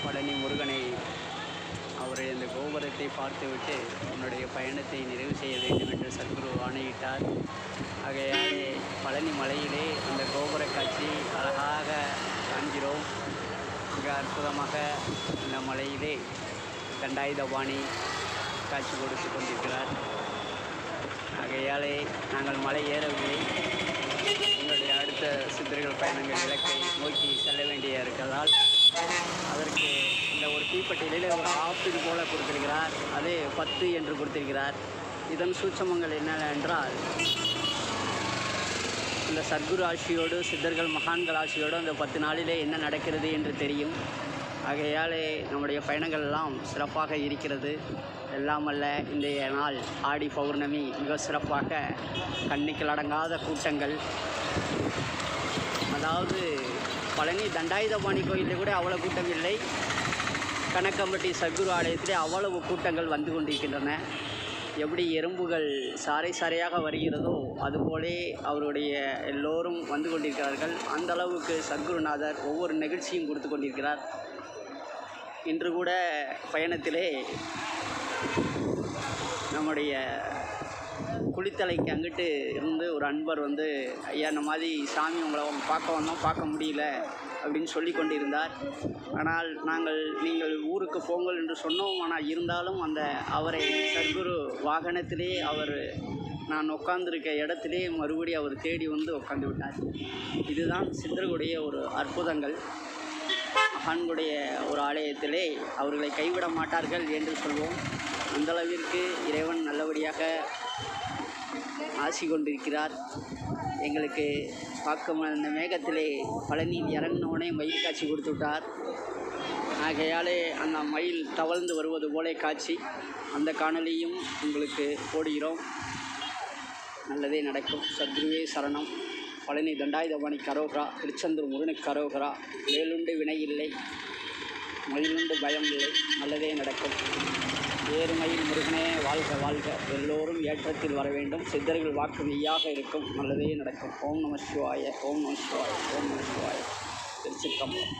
பழனி முருகனை அவருடைய அந்த கோபுரத்தை பார்த்துவிட்டு உன்னுடைய பயணத்தை நிறைவு செய்ய வேண்டும் என்று சத்குரு ஆணையிட்டார். ஆகையாலே பழனி மலையிலே அந்த கோபுர காட்சி அழகாக காண்கிறோம். மிக அற்புதமாக இந்த மலையிலே தண்டாயுதபாணி காட்சி கொடுத்து கொண்டிருக்கிறார். ஆகையாலே நாங்கள் மலை ஏறவில்லை. எங்களுடைய அடுத்த சித்தர்கள் பயணங்கள் இலக்கை நோக்கி செல்ல வேண்டிய இருக்கிறதால் அதற்கு இந்த ஒரு தீப்பெட்டியிலே ஒரு ஆப்பிள் போல கொடுத்திருக்கிறார். அது 10 என்று கொடுத்திருக்கிறார். இதன் சூட்சமங்கள் என்னவென்றால், இந்த சத்குரு ஆட்சியோடு சித்தர்கள் மகான்கள் ஆட்சியோடு அந்த 10 நாளிலே என்ன நடக்கிறது என்று தெரியும். ஆகையாலே நம்முடைய பயணங்கள் எல்லாம் சிறப்பாக இருக்கிறது. எல்லாமல்ல இன்றைய நாள் ஆடி பௌர்ணமி மிக சிறப்பாக கண்ணிக்கு அடங்காத கூட்டங்கள். அதாவது பழனி தண்டாயுதபாணி கோயிலில் கூட அவ்வளோ கூட்டம் இல்லை. கணக்கம்பட்டி சத்குரு ஆலயத்திலே அவ்வளவு கூட்டங்கள் வந்து கொண்டிருக்கின்றன. எப்படி எறும்புகள் சாறை சாறையாக வருகிறதோ அதுபோலே அவருடைய எல்லோரும் வந்து கொண்டிருக்கிறார்கள். அந்த அளவுக்கு சத்குருநாதர் ஒவ்வொரு நிகழ்ச்சியும் கொடுத்து கொண்டிருக்கிறார். இன்று கூட பயணத்திலே நம்முடைய குளித்தலைக்கு அங்கிட்டு இருந்து ஒரு அன்பர் வந்து, ஐயா இந்த மாதிரி சாமி உங்களை பார்க்க வந்தோம், பார்க்க முடியல அப்படின்னு சொல்லி கொண்டிருந்தார். ஆனால் நீங்கள் ஊருக்கு போங்கள் என்று சொன்னோம். ஆனால் இருந்தாலும் அவரை சத்குரு வாகனத்திலே நான் உட்கார்ந்துருக்க இடத்திலே மறுபடியும் அவர் தேடி வந்து உட்கார்ந்து விட்டார். இதுதான் சித்தர்களுடைய ஒரு அற்புதங்கள். மகான்களுடைய ஒரு ஆலயத்திலே அவர்களை கைவிட மாட்டார்கள் என்று சொல்வோம். அந்தளவிற்கு இறைவன் நல்லபடியாக ஆசி கொண்டிருக்கிறார். எங்களுக்கு பார்க்கும் அந்த மேகத்திலே பழனியில் இறங்கினோடனே மயில் காட்சி கொடுத்து விட்டார். ஆகையாலே அந்த மயில் தவழ்ந்து வருவது போல காட்சி. அந்த காணொலியும் உங்களுக்கு போடுகிறோம். நல்லதே நடக்கும். சத்குருவே சரணம். பழனி தண்டாயுதபாணி கரோகரா, திருச்செந்தூர் முருகனுக்கு கரோகரா. வேலுண்டு வினை இல்லை, மயிலுண்டு பயம் இல்லை. நல்லதே நடக்கும். ஏறுமயில் முருகனே வாழ்க வாழ்க. எல்லோரும் ஏற்றத்தில் வர வேண்டும். சித்தர்கள் வாக்கு மெய்யாக இருக்கும். நல்லதே நடக்கும். ஓம் நம சிவாய, ஓம் நம சிவாய, ஓம் நம சிவாய. திருச்சிற்றம்பலம்.